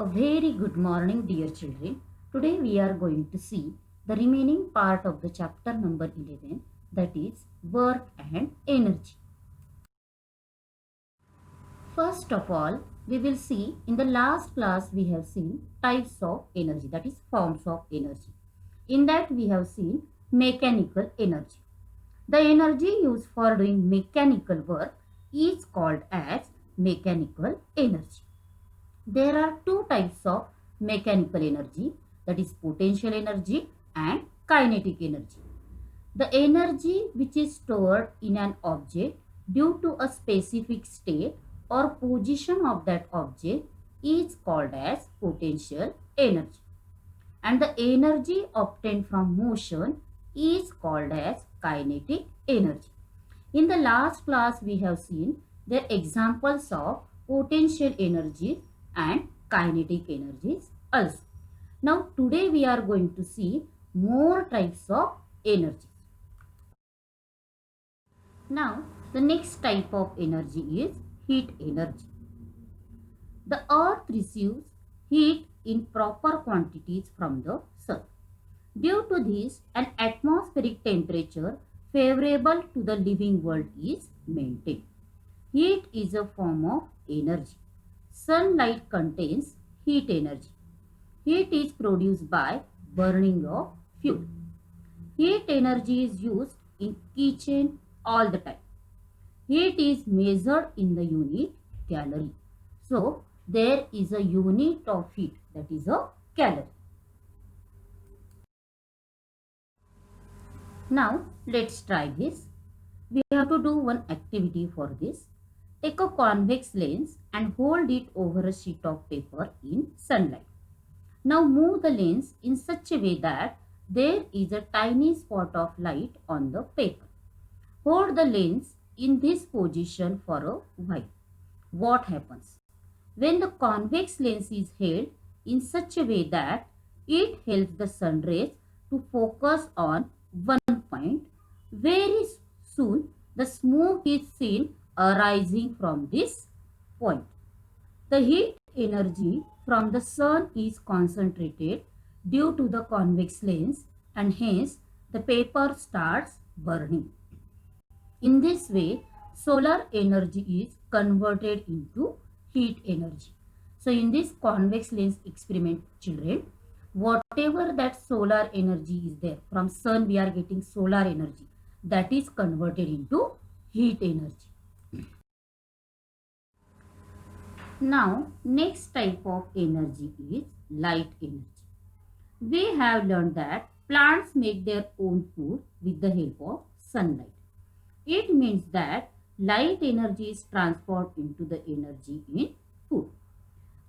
A very good morning, dear children. Today we are going to see the remaining part of the chapter number 11, that is work and energy. First of all, we will see in the last class we have seen types of energy, that is forms of energy. In that we have seen mechanical energy. The energy used for doing mechanical work is called as mechanical energy. There are two types of mechanical energy, that is potential energy and kinetic energy. The energy which is stored in an object due to a specific state or position of that object is called as potential energy. And the energy obtained from motion is called as kinetic energy. In the last class, we have seen the examples of potential energies and kinetic energies also. Now, today we are going to see more types of energies. Now, the next type of energy is heat energy. The earth receives heat in proper quantities from the sun. Due to this, an atmospheric temperature favorable to the living world is maintained. Heat is a form of energy. Sunlight contains heat energy. Heat is produced by burning of fuel. Heat energy is used in kitchen all the time. Heat is measured in the unit calorie. So, there is a unit of heat, that is a calorie. Now, let's try this. We have to do one activity for this. Take a convex lens and hold it over a sheet of paper in sunlight. Now move the lens in such a way that there is a tiny spot of light on the paper. Hold the lens in this position for a while. What happens? When the convex lens is held in such a way that it helps the sun rays to focus on one point, very soon the smoke is seen arising from this point. The heat energy from the sun is concentrated due to the convex lens and hence the paper starts burning. In this way, solar energy is converted into heat energy. So, in this convex lens experiment, children, whatever that solar energy is there, from sun we are getting solar energy, that is converted into heat energy. Now, next type of energy is light energy. We have learned that plants make their own food with the help of sunlight. It means that light energy is transformed into the energy in food.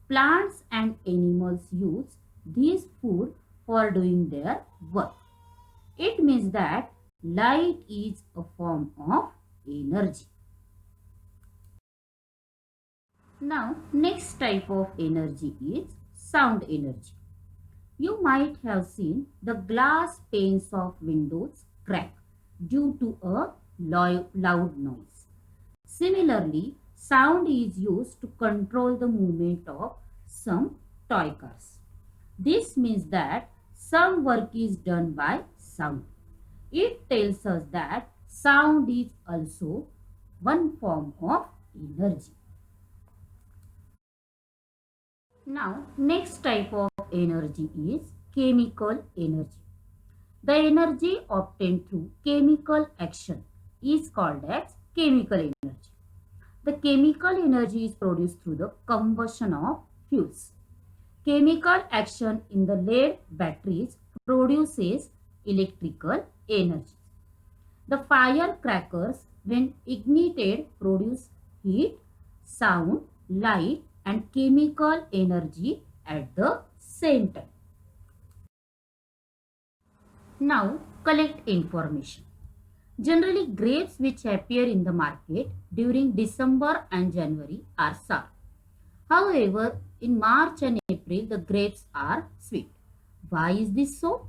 Plants and animals use this food for doing their work. It means that light is a form of energy. Now, next type of energy is sound energy. You might have seen the glass panes of windows crack due to a loud noise. Similarly, sound is used to control the movement of some toy cars. This means that some work is done by sound. It tells us that sound is also one form of energy. Now, next type of energy is chemical energy. The energy obtained through chemical action is called as chemical energy. The chemical energy is produced through the combustion of fuels. Chemical action in the lead batteries produces electrical energy. The firecrackers, when ignited, produce heat, sound, light, and chemical energy at the same time. Now, collect information. Generally, grapes which appear in the market during December and January are sour. However, in March and April, the grapes are sweet. Why is this so?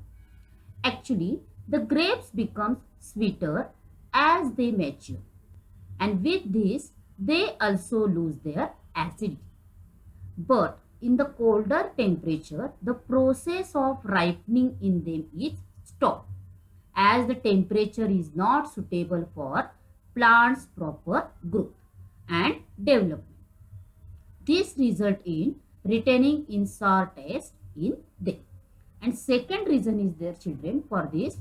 Actually, the grapes become sweeter as they mature, and with this, they also lose their acidity. But in the colder temperature, the process of ripening in them is stopped as the temperature is not suitable for plants' proper growth and development. This result in retaining in sour taste in them. And second reason is there, children, for this.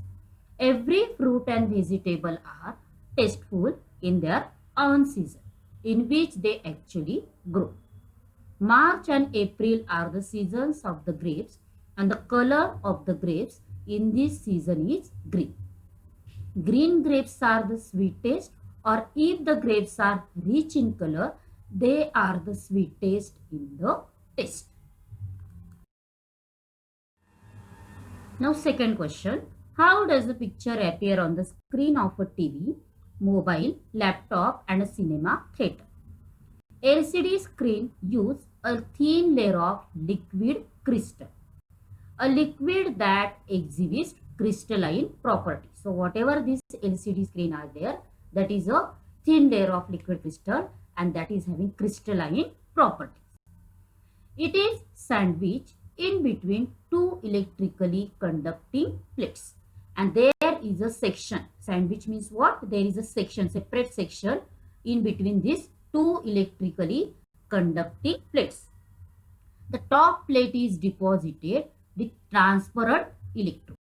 Every fruit and vegetable are tasteful in their own season in which they actually grow. March and April are the seasons of the grapes, and the color of the grapes in this season is green. Green grapes are the sweetest, or if the grapes are rich in color, they are the sweetest in the taste. Now second question, how does the picture appear on the screen of a TV, mobile, laptop and a cinema theater? LCD screen use a thin layer of liquid crystal, a liquid that exhibits crystalline properties. So whatever this LCD screen are there, that is a thin layer of liquid crystal and that is having crystalline properties. It is sandwiched in between two electrically conducting plates, and there is a section. Sandwich means what? There is a section, separate section in between these two electrically conducting plates. The top plate is deposited with transparent electrode,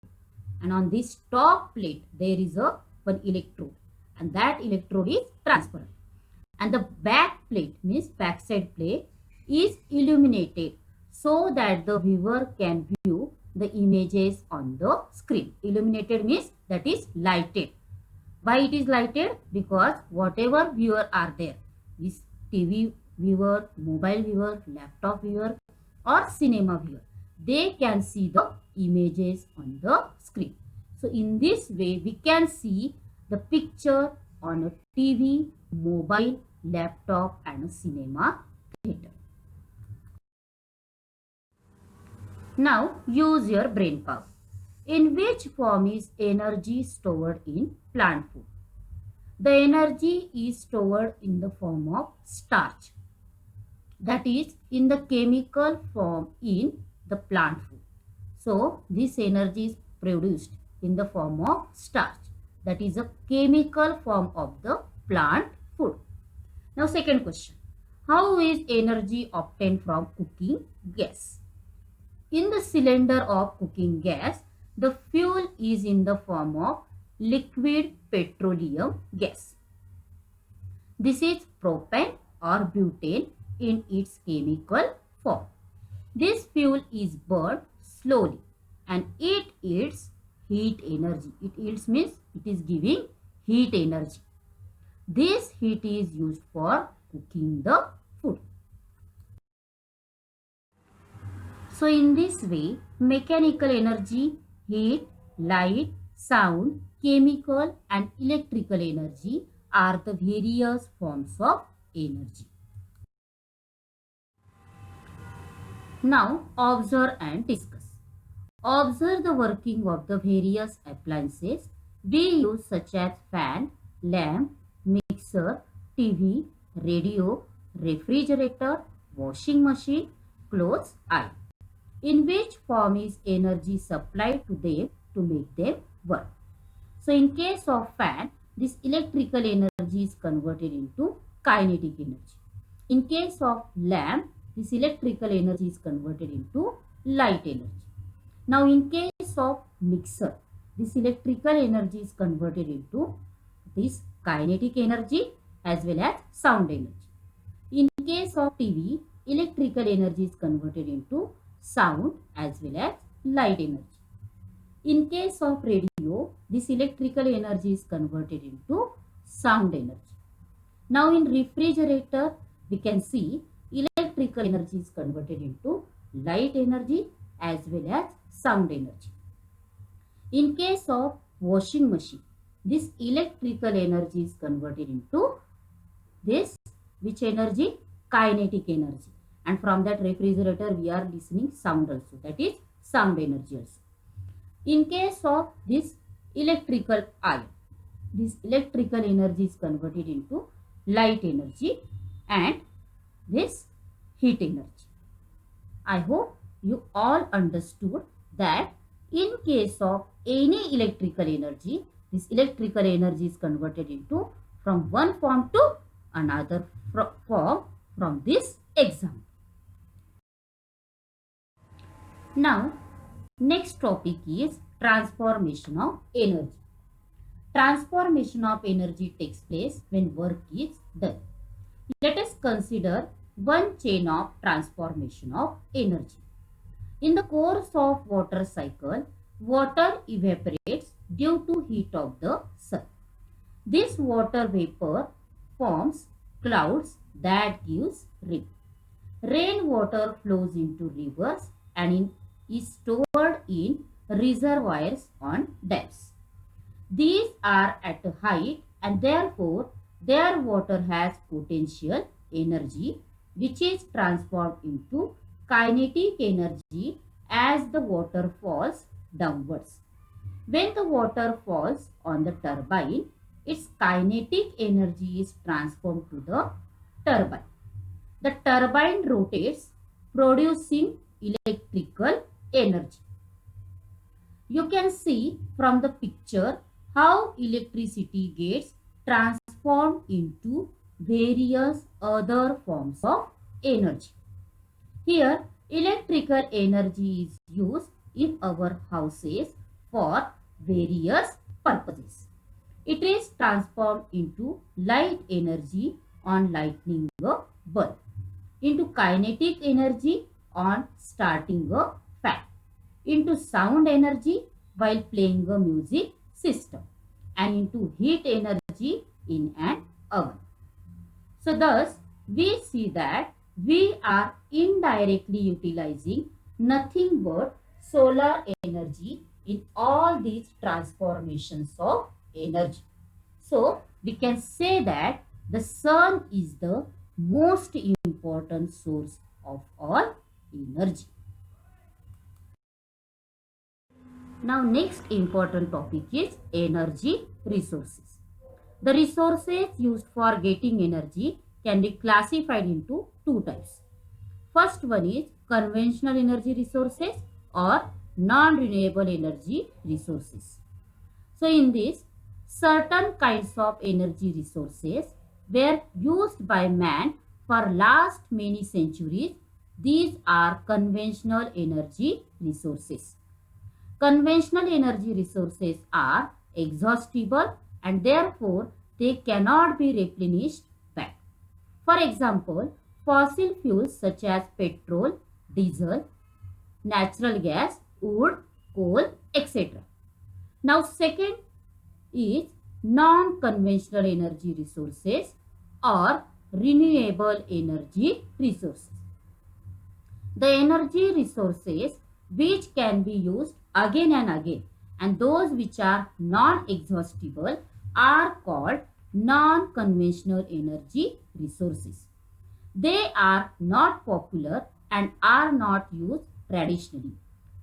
and on this top plate there is a one electrode, and that electrode is transparent. And the back plate means backside plate is illuminated so that the viewer can view the images on the screen. Illuminated means that is lighted. Why it is lighted? Because whatever viewer are there, this TV viewer, mobile viewer, laptop viewer or cinema viewer, they can see the images on the screen. So in this way we can see the picture on a TV, mobile, laptop and a cinema theater. Now use your brain power. In which form is energy stored in plant food? The energy is stored in the form of starch, that is in the chemical form in the plant food. So this energy is produced in the form of starch, that is a chemical form of the plant food. Now second question, how is energy obtained from cooking gas? In the cylinder of cooking gas, the fuel is in the form of liquid petroleum gas. This is propane or butane in its chemical form. This fuel is burned slowly and it yields heat energy. It yields means it is giving heat energy. This heat is used for cooking the food. So in this way, mechanical energy, heat, light, sound, chemical and electrical energy are the various forms of energy. Now observe and discuss. Observe the working of the various appliances we use such as fan, lamp, mixer, TV, radio, refrigerator, washing machine, clothes iron. In which form is energy supplied to them to make them work? So in case of fan, this electrical energy is converted into kinetic energy. In case of lamp, this electrical energy is converted into light energy. Now in case of mixer, this electrical energy is converted into this kinetic energy as well as sound energy. In case of TV, electrical energy is converted into sound as well as light energy. In case of radio, this electrical energy is converted into sound energy. Now in refrigerator, we can see electrical energy is converted into light energy as well as sound energy. In case of washing machine, this electrical energy is converted into this which energy? Kinetic energy. And from that refrigerator we are listening sound also, that is sound energy also. In case of this electrical iron, this electrical energy is converted into light energy and this heat energy. I hope you all understood that in case of any electrical energy, this electrical energy is converted into from one form to another form from this example. Now, next topic is transformation of energy. Transformation of energy takes place when work is done. Let us consider one chain of transformation of energy. In the course of water cycle, water evaporates due to heat of the sun. This water vapor forms clouds that gives rain. Rainwater flows into rivers and is stored in reservoirs on dams. These are at a height and therefore their water has potential energy which is transformed into kinetic energy as the water falls downwards. When the water falls on the turbine, its kinetic energy is transformed to the turbine. The turbine rotates, producing electrical energy. You can see from the picture how electricity gets transformed into various other forms of energy. Here, electrical energy is used in our houses for various purposes. It is transformed into light energy on lighting a bulb, into kinetic energy on starting a fan, into sound energy while playing a music system, and into heat energy in an oven. So thus we see that we are indirectly utilizing nothing but solar energy in all these transformations of energy. So we can say that the sun is the most important source of all energy. Now next important topic is energy resources. The resources used for getting energy can be classified into two types. First one is conventional energy resources or non-renewable energy resources. So in this, certain kinds of energy resources were used by man for last many centuries. These are conventional energy resources. Conventional energy resources are exhaustible and therefore they cannot be replenished back. For example, fossil fuels such as petrol, diesel, natural gas, wood, coal, etc. Now second is non-conventional energy resources or renewable energy resources. The energy resources which can be used again and again and those which are non-exhaustible are called non-conventional energy resources. They are not popular and are not used traditionally.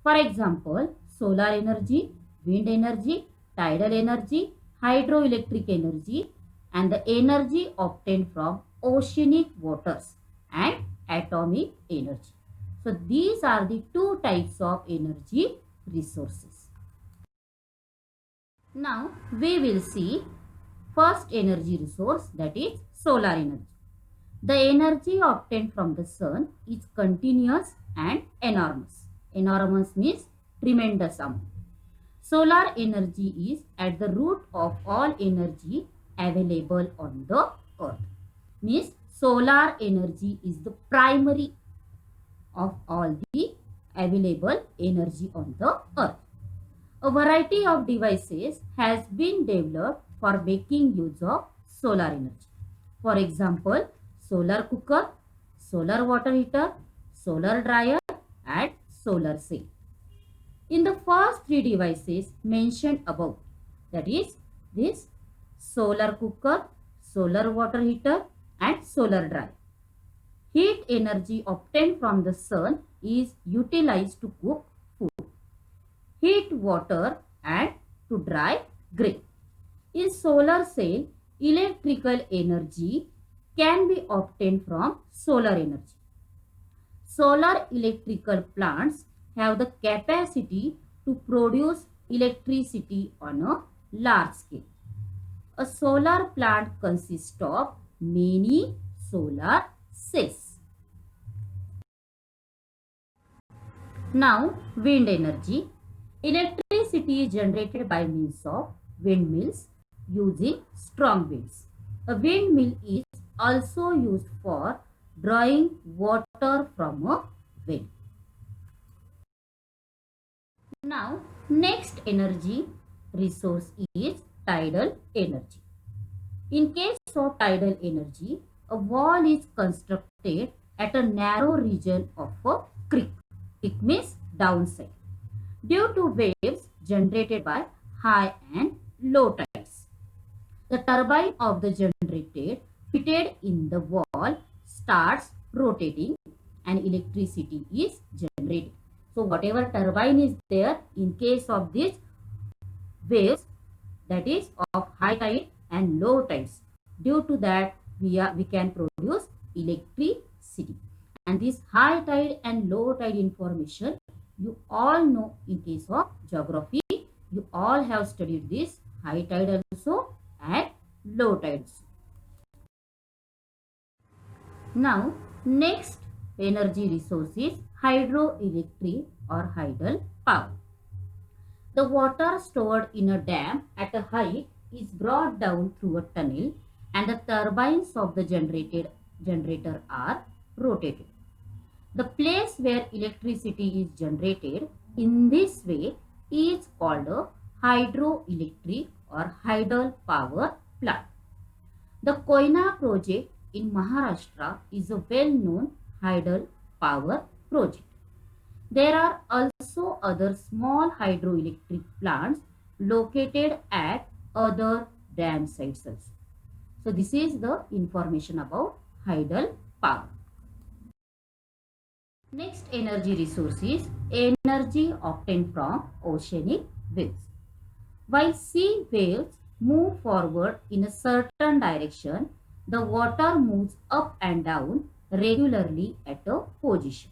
For example, solar energy, wind energy, tidal energy, hydroelectric energy, and the energy obtained from oceanic waters and atomic energy. So these are the two types of energy resources. Now we will see first energy resource, that is solar energy. The energy obtained from the sun is continuous and enormous. Enormous means tremendous amount. Solar energy is at the root of all energy available on the earth. Means solar energy is the primary of all the available energy on the earth. A variety of devices has been developed for making use of solar energy. For example, solar cooker, solar water heater, solar dryer and solar cell. In the first three devices mentioned above, that is this solar cooker, solar water heater and solar dryer, heat energy obtained from the sun is utilized to cook food, heat water and to dry grain. In solar cell, electrical energy can be obtained from solar energy. solar electrical plants have the capacity to produce electricity on a large scale. A solar plant consists of many solar cells. Now, wind energy. Electricity is generated by means of windmills using strong winds. A windmill is also used for drawing water from a well. Now, next energy resource is tidal energy. In case of tidal energy, a wall is constructed at a narrow region of a creek. It means downside, due to waves generated by high and low tides. The turbine of the generator fitted in the wall starts rotating and electricity is generated. So whatever turbine is there, in case of this waves, that is of high tide and low tides, due to that we can produce electricity. And this high tide and low tide information you all know in case of geography. You all have studied this high tide also and low tides. Now, next energy resource is hydroelectric or tidal power. The water stored in a dam at a height is brought down through a tunnel and the turbines of the generator are rotated. The place where electricity is generated in this way is called a hydroelectric or tidal power plant. The Koyna project in Maharashtra is a well-known tidal power project. There are also other small hydroelectric plants located at other dam sites also. So this is the information about tidal power. Next energy resource is energy obtained from oceanic waves. While sea waves move forward in a certain direction, the water moves up and down regularly at a position.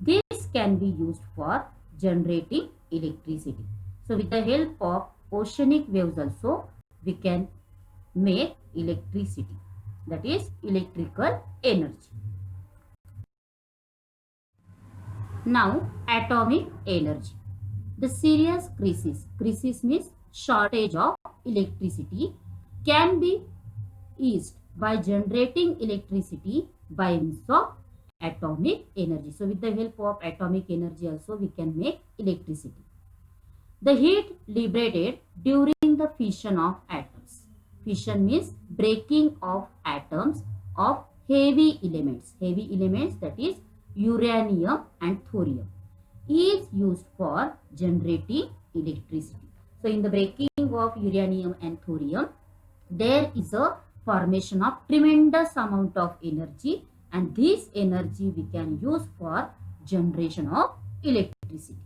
This can be used for generating electricity. So with the help of oceanic waves also we can make electricity, that is electrical energy. Now, atomic energy. The serious crisis means shortage of electricity, can be eased by generating electricity by means of atomic energy. So with the help of atomic energy also we can make electricity. The heat liberated during the fission of atoms. Fission means breaking of atoms of heavy elements. Heavy elements, that is uranium and thorium, is used for generating electricity. So in the breaking of uranium and thorium, there is a formation of tremendous amount of energy, and this energy we can use for generation of electricity.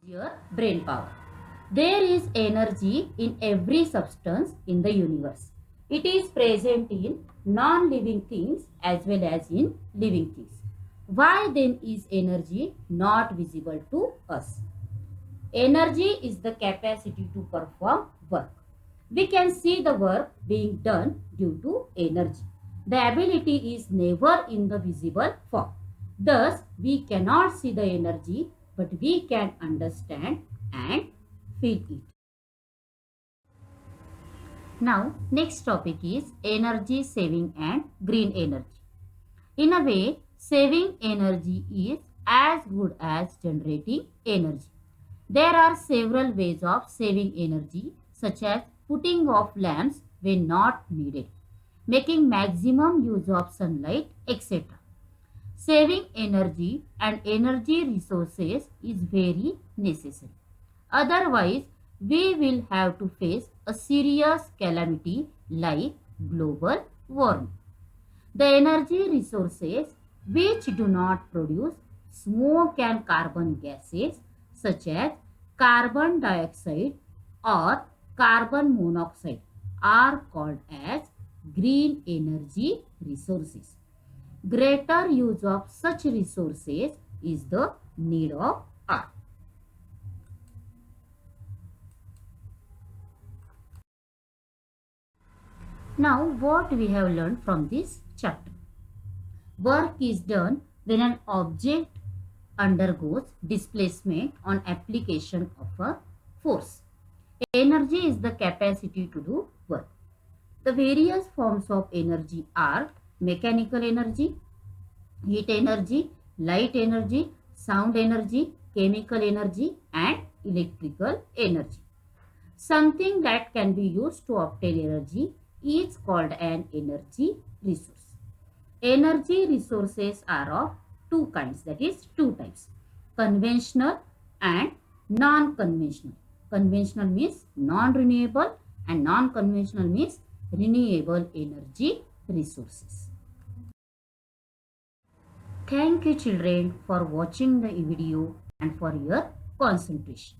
Your brain power. There is energy in every substance in the universe. It is present in non-living things as well as in living things. Why then is energy not visible to us? Energy is the capacity to perform work. We can see the work being done due to energy. The ability is never in the visible form. Thus, we cannot see the energy, but we can understand and feel it. Now, next topic is energy saving and green energy. In a way, saving energy is as good as generating energy. There are several ways of saving energy, such as putting off lamps when not needed, making maximum use of sunlight, etc. Saving energy and energy resources is very necessary. Otherwise, we will have to face a serious calamity like global warming. The energy resources which do not produce smoke and carbon gases such as carbon dioxide or carbon monoxide are called as green energy resources. Greater use of such resources is the need of hour. Now, what we have learned from this chapter? Work is done when an object undergoes displacement on application of a force. Energy is the capacity to do work. The various forms of energy are mechanical energy, heat energy, light energy, sound energy, chemical energy, and electrical energy. Something that can be used to obtain energy is called an energy resource. Energy resources are of two kinds, that is two types, conventional and non-conventional. Conventional means non-renewable and non-conventional means renewable energy resources. Thank you children for watching the video and for your concentration.